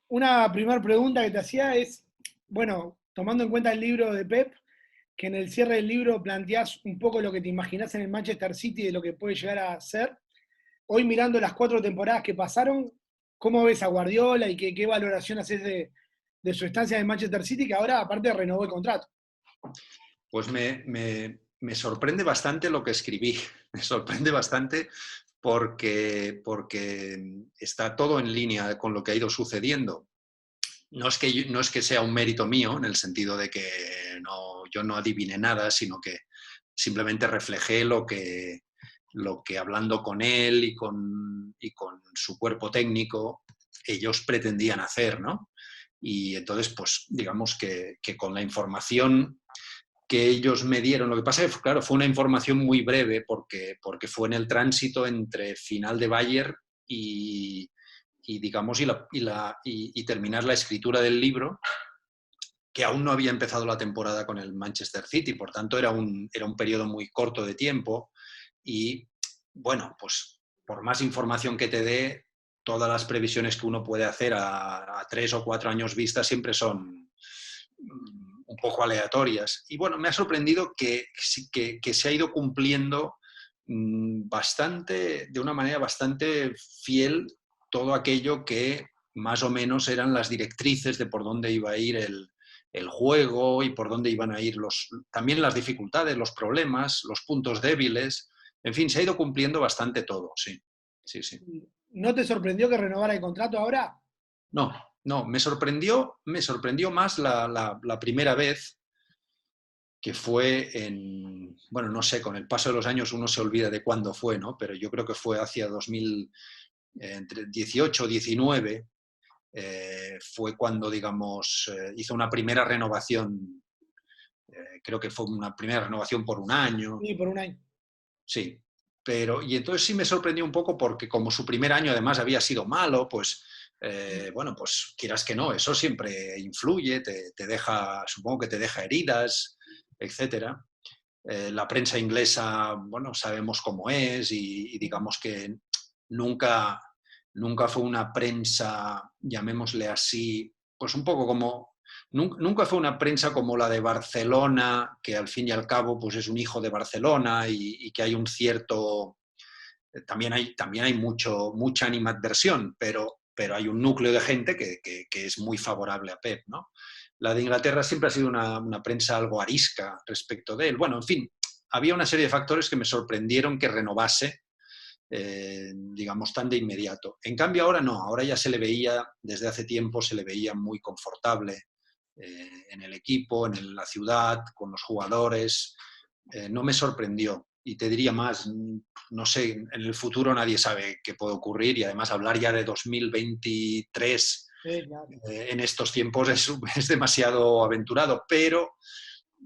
Una primera pregunta que te hacía es, bueno, tomando en cuenta el libro de Pep, que en el cierre del libro planteás un poco lo que te imaginás en el Manchester City de lo que puede llegar a ser. Hoy mirando las 4 temporadas que pasaron, ¿cómo ves a Guardiola y qué valoración haces de su estancia en Manchester City, que ahora aparte renovó el contrato? Pues me sorprende bastante lo que escribí, me sorprende bastante porque está todo en línea con lo que ha ido sucediendo. No es que sea un mérito mío, en el sentido de que yo no adiviné nada, sino que simplemente reflejé lo que hablando con él y con su cuerpo técnico, ellos pretendían hacer, ¿no? Y entonces, pues digamos que con la información que ellos me dieron. Lo que pasa es que, claro, fue una información muy breve porque fue en el tránsito entre final de Bayern y digamos, y terminar la escritura del libro, que aún no había empezado la temporada con el Manchester City, por tanto era un periodo muy corto de tiempo y, bueno, pues por más información que te dé, todas las previsiones que uno puede hacer a 3 o 4 años vista siempre son un poco aleatorias. Y bueno, me ha sorprendido que se ha ido cumpliendo de una manera bastante fiel todo aquello que más o menos eran las directrices de por dónde iba a ir el juego y por dónde iban a ir también las dificultades, los problemas, los puntos débiles. En fin, se ha ido cumpliendo bastante todo, sí. Sí, sí. ¿No te sorprendió que renovara el contrato ahora? No, no, me sorprendió más la primera vez, que fue bueno, no sé, con el paso de los años uno se olvida de cuándo fue, ¿no? Pero yo creo que fue hacia 2000, entre 18 o 19, fue cuando, digamos, hizo una primera renovación, creo que fue una primera renovación por un año, Sí, por un año. sí. Pero, y entonces sí me sorprendió un poco porque como su primer año además había sido malo, pues bueno, pues quieras que no, eso siempre influye, te deja, supongo que te deja heridas, etcétera. La prensa inglesa, bueno, sabemos cómo es y digamos que nunca, nunca fue una prensa, llamémosle así, pues un poco como, nunca fue una prensa como la de Barcelona, que al fin y al cabo pues es un hijo de Barcelona y que hay un cierto, también hay mucha animadversión, pero hay un núcleo de gente que es muy favorable a Pep, ¿no? La de Inglaterra siempre ha sido una prensa algo arisca respecto de él. Bueno, en fin, había una serie de factores que me sorprendieron que renovase, digamos, tan de inmediato. En cambio, ahora no, ahora ya se le veía, desde hace tiempo se le veía muy confortable en el equipo, en la ciudad, con los jugadores. No me sorprendió. Y te diría más, no sé, en el futuro nadie sabe qué puede ocurrir y además hablar ya de 2023 Sí, claro. en estos tiempos es demasiado aventurado, pero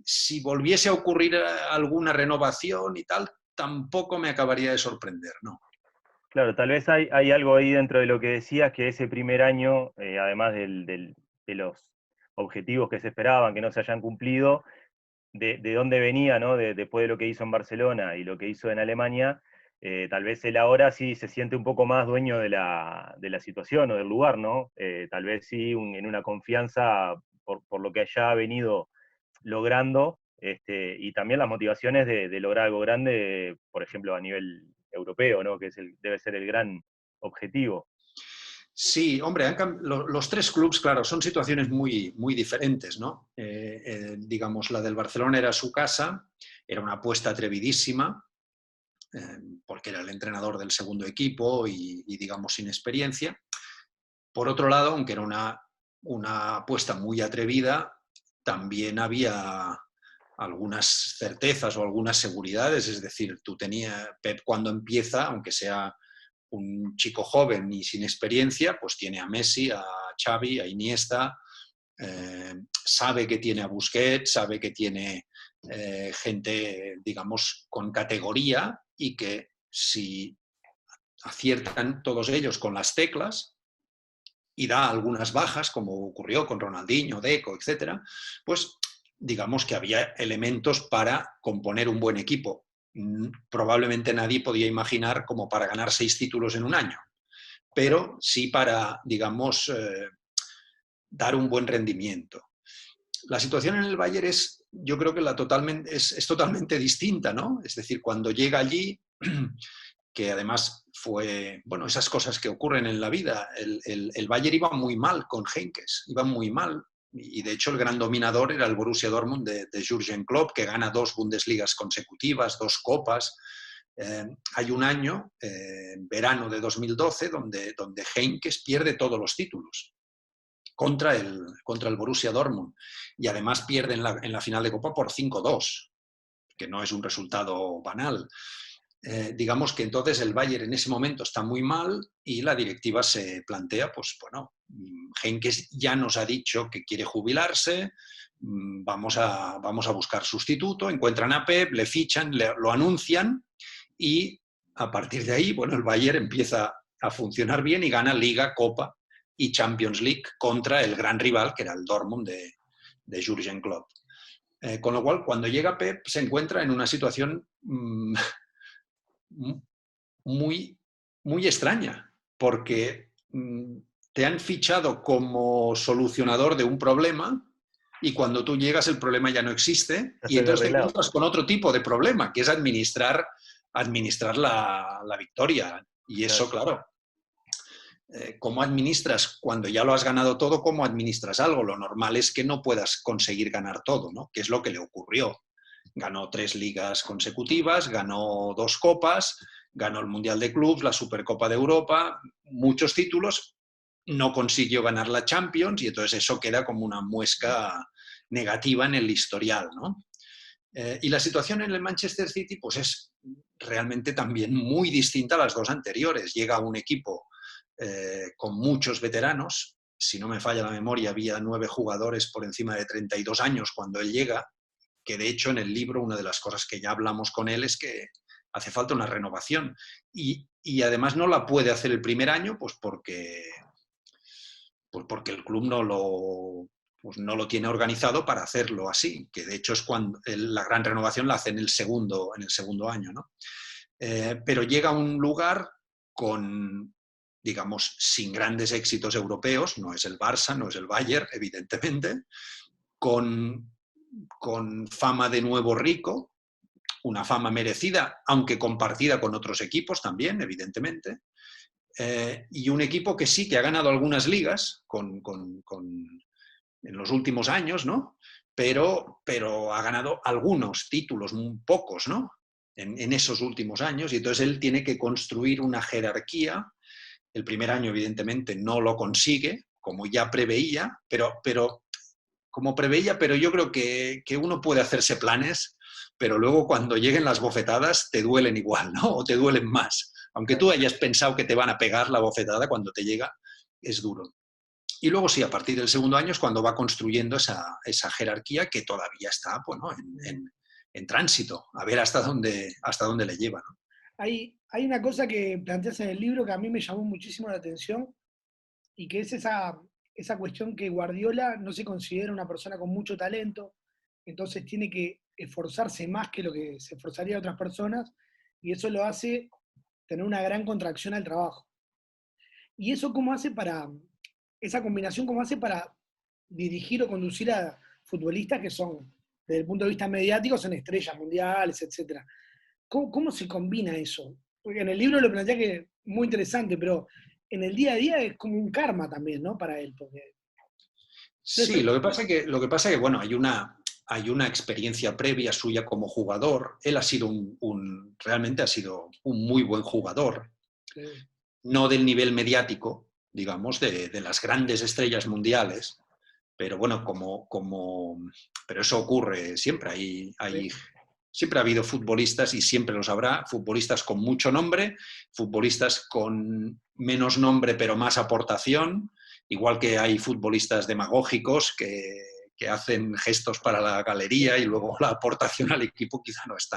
si volviese a ocurrir alguna renovación y tal, tampoco me acabaría de sorprender, ¿no? Claro, tal vez hay algo ahí dentro de lo que decías, que ese primer año, además de los objetivos que se esperaban, que no se hayan cumplido, de dónde venía, ¿no? Después de lo que hizo en Barcelona y lo que hizo en Alemania, tal vez él ahora sí se siente un poco más dueño de la situación o del lugar, ¿no? Tal vez sí en una confianza por lo que haya venido logrando, y también las motivaciones de lograr algo grande, por ejemplo, a nivel europeo, ¿no? Que debe ser el gran objetivo. Sí, hombre, los tres clubes, claro, son situaciones muy diferentes, ¿no? Digamos, la del Barcelona era su casa, era una apuesta atrevidísima, porque era el entrenador del segundo equipo digamos, sin experiencia. Por otro lado, aunque era una apuesta muy atrevida, también había algunas certezas o algunas seguridades, es decir, Pep cuando empieza, aunque sea un chico joven y sin experiencia, pues tiene a Messi, a Xavi, a Iniesta, sabe que tiene a Busquets, sabe que tiene gente, digamos, con categoría y que si aciertan todos ellos con las teclas y da algunas bajas, como ocurrió con Ronaldinho, Deco, etcétera, pues digamos que había elementos para componer un buen equipo. Probablemente nadie podía imaginar como para ganar 6 títulos en un año, pero sí para, digamos, dar un buen rendimiento. La situación en el Bayern yo creo que es totalmente distinta, ¿no? Es decir, cuando llega allí, que además fue, bueno, esas cosas que ocurren en la vida, el Bayern iba muy mal con Heynckes, iba muy mal, y de hecho el gran dominador era el Borussia Dortmund de Jürgen Klopp, que gana 2 Bundesligas consecutivas, 2 copas. Hay un año, en verano de 2012, donde Heynckes pierde todos los títulos contra el Borussia Dortmund, y además pierde en la final de Copa por 5-2, que no es un resultado banal. Digamos que entonces el Bayern en ese momento está muy mal y la directiva se plantea, pues bueno, Heynckes ya nos ha dicho que quiere jubilarse, vamos a buscar sustituto, encuentran a Pep, le fichan, lo anuncian, y a partir de ahí, bueno, el Bayern empieza a funcionar bien y gana Liga, Copa y Champions League contra el gran rival, que era el Dortmund de Jürgen Klopp. Con lo cual, cuando llega Pep, se encuentra en una situación muy, muy extraña, porque te han fichado como solucionador de un problema, y cuando tú llegas el problema ya no existe, y entonces te encuentras con otro tipo de problema, que es administrar la victoria. Y eso, claro, ¿cómo administras cuando ya lo has ganado todo? ¿Cómo administras algo? Lo normal es que no puedas conseguir ganar todo, ¿no? Que es lo que le ocurrió. Ganó 3 ligas consecutivas, ganó 2 copas, ganó el Mundial de Clubs, la Supercopa de Europa, muchos títulos, no consiguió ganar la Champions, y entonces eso queda como una muesca negativa en el historial, ¿no? Y la situación en el Manchester City pues es realmente también muy distinta a las 2 anteriores. Llega un equipo con muchos veteranos. Si no me falla la memoria, había 9 jugadores por encima de 32 años cuando él llega, que de hecho en el libro una de las cosas que ya hablamos con él es que hace falta una renovación. Y además no la puede hacer el primer año, pues porque el club no lo tiene organizado para hacerlo así, que de hecho es cuando la gran renovación la hace en el segundo año, ¿no? Pero llega a un lugar con, digamos, sin grandes éxitos europeos, no es el Barça, no es el Bayern, evidentemente, con fama de nuevo rico, una fama merecida, aunque compartida con otros equipos también, evidentemente, y un equipo que sí, que ha ganado algunas ligas en los últimos años, ¿no? Pero ha ganado algunos títulos, muy pocos, ¿no? En esos últimos años, y entonces él tiene que construir una jerarquía. El primer año, evidentemente, no lo consigue, como ya preveía, pero yo creo que uno puede hacerse planes, pero luego cuando lleguen las bofetadas te duelen igual, ¿no? O te duelen más. Aunque tú hayas pensado que te van a pegar la bofetada, cuando te llega es duro. Y luego sí, a partir del segundo año es cuando va construyendo esa jerarquía que todavía está, bueno, en tránsito, a ver hasta dónde le lleva, ¿no? Hay una cosa que planteas en el libro que a mí me llamó muchísimo la atención, y que es esa cuestión que Guardiola no se considera una persona con mucho talento, entonces tiene que esforzarse más que lo que se esforzaría otras personas, y eso lo hace tener una gran contracción al trabajo. ¿Y eso esa combinación cómo hace para dirigir o conducir a futbolistas que son, desde el punto de vista mediático, son estrellas mundiales, etcétera? ¿Cómo se combina eso? Porque en el libro lo plantea que es muy interesante, pero en el día a día es como un karma también, ¿no? Para él. Porque... Sí, lo que pasa es que bueno, hay una experiencia previa suya como jugador. Él ha sido realmente ha sido un muy buen jugador. Sí. No del nivel mediático, digamos, de las grandes estrellas mundiales, pero bueno, pero eso ocurre siempre. Siempre ha habido futbolistas, y siempre los habrá, futbolistas con mucho nombre, futbolistas con menos nombre pero más aportación, igual que hay futbolistas demagógicos que hacen gestos para la galería y luego la aportación al equipo quizá no es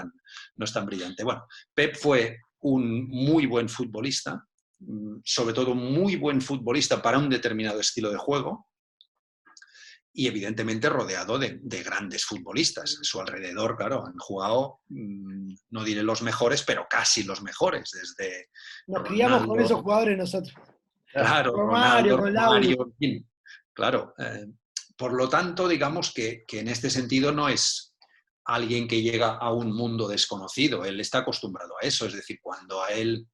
tan brillante. Bueno, Pep fue un muy buen futbolista, sobre todo muy buen futbolista para un determinado estilo de juego, y evidentemente rodeado de grandes futbolistas. A su alrededor, claro, han jugado, no diré los mejores, pero casi los mejores. Desde Nos criamos con esos jugadores nosotros. Claro, Romario, Ronaldo, con Laudrup. Romario, en fin, claro. Por lo tanto, digamos que en este sentido no es alguien que llega a un mundo desconocido, él está acostumbrado a eso, es decir, cuando a él,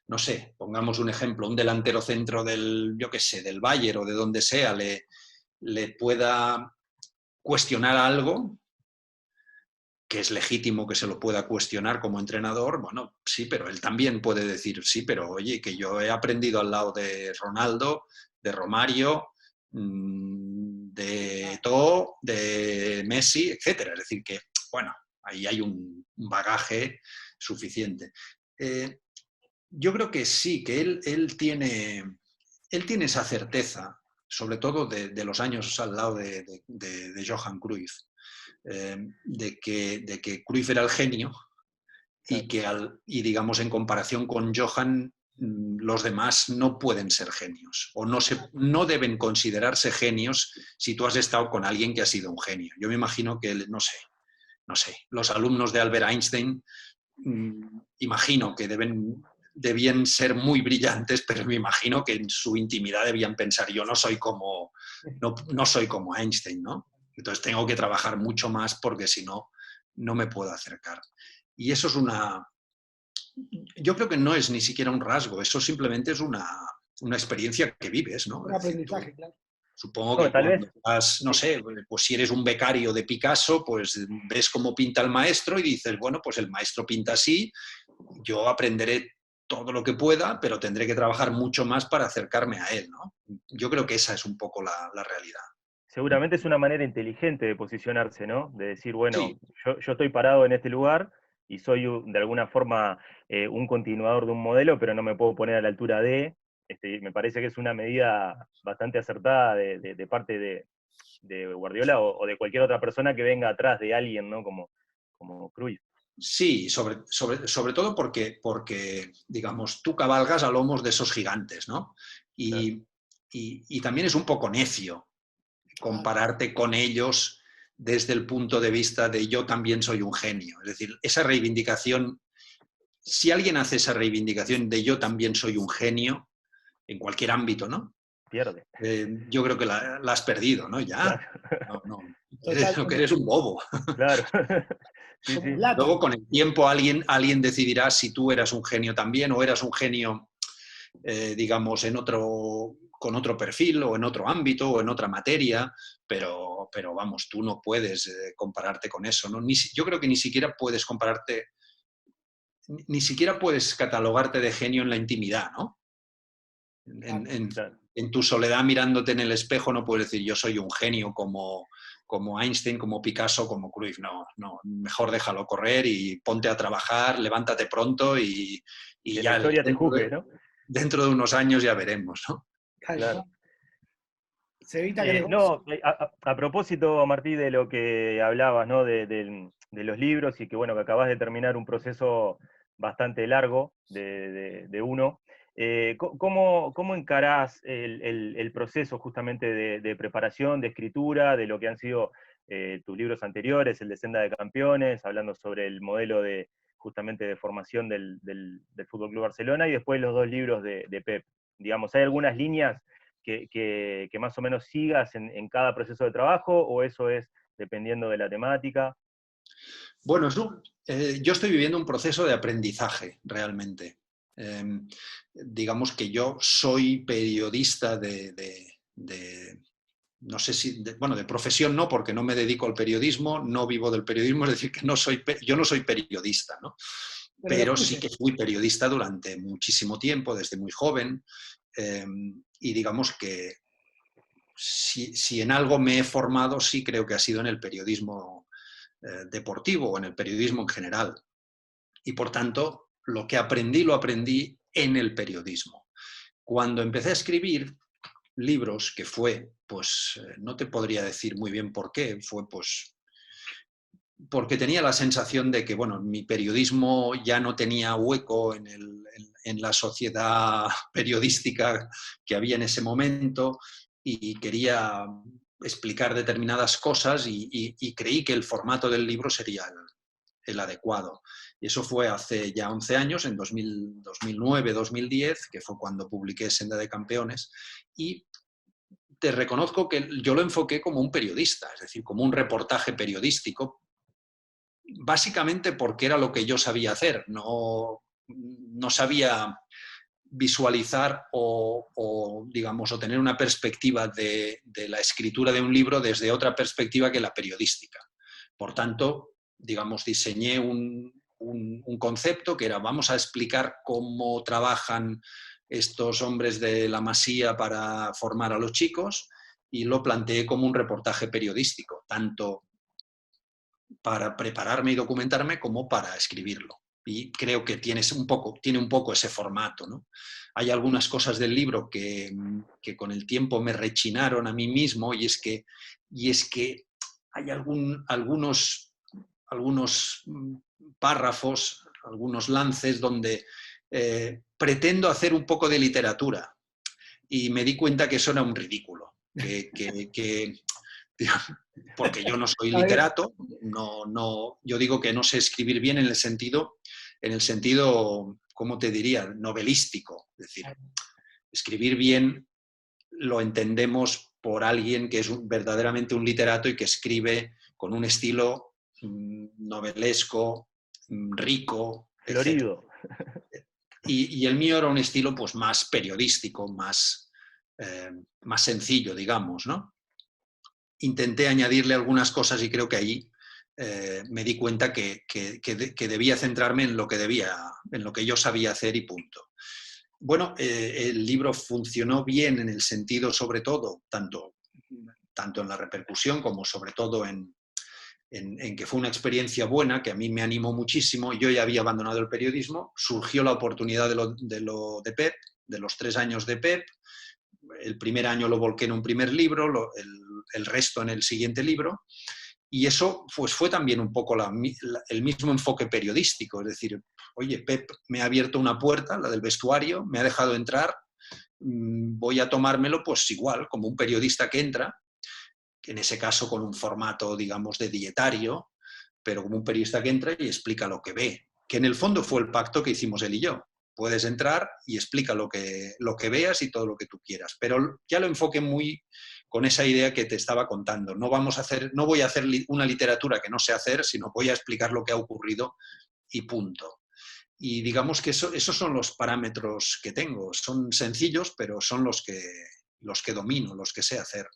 no sé, pongamos un ejemplo, un delantero centro del, yo qué sé, del Bayern o de donde sea, le pueda cuestionar algo, que es legítimo que se lo pueda cuestionar como entrenador, bueno, sí, pero él también puede decir, sí, pero oye, que yo he aprendido al lado de Ronaldo, de Romario, de Eto'o, de Messi, etcétera. Es decir, que, bueno, ahí hay un bagaje suficiente. Yo creo que sí, que él tiene esa certeza, sobre todo de los años al lado de Johan Cruyff, de que Cruyff era el genio y que, digamos, en comparación con Johan, los demás no pueden ser genios o no deben considerarse genios si tú has estado con alguien que ha sido un genio. Yo me imagino que, no sé, los alumnos de Albert Einstein, imagino que debían ser muy brillantes, pero me imagino que en su intimidad debían pensar, yo no soy como Einstein, ¿no? Entonces tengo que trabajar mucho más porque si no, no me puedo acercar. Y eso es yo creo que no es ni siquiera un rasgo, eso simplemente es una experiencia que vives, ¿no? Un Es decir, aprendizaje, claro. supongo No, que tal vez, cuando vas, no sé, pues si eres un becario de Picasso, pues ves cómo pinta el maestro y dices, bueno, pues el maestro pinta así, yo aprenderé todo lo que pueda, pero tendré que trabajar mucho más para acercarme a él, ¿no? Yo creo que esa es un poco la realidad. seguramente es una manera inteligente de posicionarse, ¿no? De decir, bueno, Sí, yo estoy parado en este lugar y soy de alguna forma un continuador de un modelo, pero no me puedo poner a la altura de. Me parece que es una medida bastante acertada de parte de Guardiola o de cualquier otra persona que venga atrás de alguien, ¿no? Como Cruyff. sí, sobre todo porque, digamos, tú cabalgas a lomos de esos gigantes, ¿no? Claro. Y también es un poco necio compararte con ellos desde el punto de vista de yo también soy un genio. Es decir, esa reivindicación, si alguien hace esa reivindicación de yo también soy un genio, en cualquier ámbito, ¿no? Pierde. Yo creo que la has perdido, ¿no? Ya. Claro. No. Lo que Totalmente. eres un bobo. Claro. Sí, Como sí. Zlatan. Luego, con el tiempo, alguien decidirá si tú eras un genio también o eras un genio, digamos, con otro perfil o en otro ámbito o en otra materia, pero vamos, tú no puedes compararte con eso, ¿no? Yo creo que ni siquiera puedes compararte, ni siquiera puedes catalogarte de genio en la intimidad, ¿no? Claro. En tu soledad mirándote en el espejo no puedes decir yo soy un genio como Einstein, como Picasso, como Cruyff. No, mejor déjalo correr y ponte a trabajar, levántate pronto y Que la ya historia te juzgue, ¿no? dentro de unos años ya veremos, ¿no? Claro. Se evita que les... No, a propósito, Martí, de lo que hablabas, ¿no? De los libros y que, bueno, que acabas de terminar un proceso bastante largo de uno. ¿Cómo encarás el proceso justamente de preparación, de escritura, de lo que han sido tus libros anteriores, el de Senda de Campeones, hablando sobre el modelo justamente de formación del Fútbol Club Barcelona, y después los dos libros de Pep? Digamos, ¿hay algunas líneas que más o menos sigas en cada proceso de trabajo, o eso es dependiendo de la temática? Bueno, yo estoy viviendo un proceso de aprendizaje realmente. Digamos que yo soy periodista no sé si, bueno, de profesión no, porque no me dedico al periodismo, no vivo del periodismo, es decir, que yo no soy periodista, ¿no? Pero sí que fui periodista durante muchísimo tiempo, desde muy joven, y digamos que si en algo me he formado, sí creo que ha sido en el periodismo deportivo o en el periodismo en general. Y por tanto, lo que aprendí lo aprendí en el periodismo. Cuando empecé a escribir libros, que fue, pues, no te podría decir muy bien por qué, fue pues porque tenía la sensación de que, bueno, mi periodismo ya no tenía hueco en la sociedad periodística que había en ese momento y quería explicar determinadas cosas y creí que el formato del libro sería el adecuado. Y eso fue hace ya 11 años, en 2009-2010, que fue cuando publiqué Senda de Campeones, y te reconozco que yo lo enfoqué como un periodista, es decir, como un reportaje periodístico, básicamente porque era lo que yo sabía hacer, no sabía visualizar digamos, o tener una perspectiva de la escritura de un libro desde otra perspectiva que la periodística. Por tanto, digamos, diseñé un concepto que era: vamos a explicar cómo trabajan estos hombres de la Masía para formar a los chicos, y lo planteé como un reportaje periodístico, tanto para prepararme y documentarme como para escribirlo. Y creo que tiene un poco ese formato, ¿no? Hay algunas cosas del libro que con el tiempo me rechinaron a mí mismo, y es que hay algunos párrafos, algunos lances donde pretendo hacer un poco de literatura, y me di cuenta que eso era un ridículo, porque yo no soy literato, yo digo que no sé escribir bien en el sentido, ¿cómo te diría?, novelístico. Es decir, escribir bien lo entendemos por alguien que es verdaderamente un literato y que escribe con un estilo novelesco, rico, florido. Y el mío era un estilo pues más periodístico, más sencillo, digamos, ¿no? Intenté añadirle algunas cosas, y creo que ahí me di cuenta que debía centrarme en lo que yo sabía hacer, y punto. Bueno, el libro funcionó bien en el sentido, sobre todo, tanto en la repercusión como sobre todo en que fue una experiencia buena, que a mí me animó muchísimo. Yo ya había abandonado el periodismo, surgió la oportunidad de PEP, de los 3 años de PEP. El primer año lo volqué en un primer libro, el resto en el siguiente libro, y eso pues fue también un poco el mismo enfoque periodístico. Es decir, oye, Pep me ha abierto una puerta, la del vestuario, me ha dejado entrar, voy a tomármelo pues igual, como un periodista que entra, en ese caso con un formato, digamos, de dietario, pero como un periodista que entra y explica lo que ve, que en el fondo fue el pacto que hicimos él y yo. Puedes entrar y explica lo que veas y todo lo que tú quieras, pero ya lo enfoqué muy con esa idea que te estaba contando. No voy a hacer una literatura que no sé hacer, sino voy a explicar lo que ha ocurrido, y punto. Y digamos que esos son los parámetros que tengo. Son sencillos, pero son los que domino, los que sé hacer.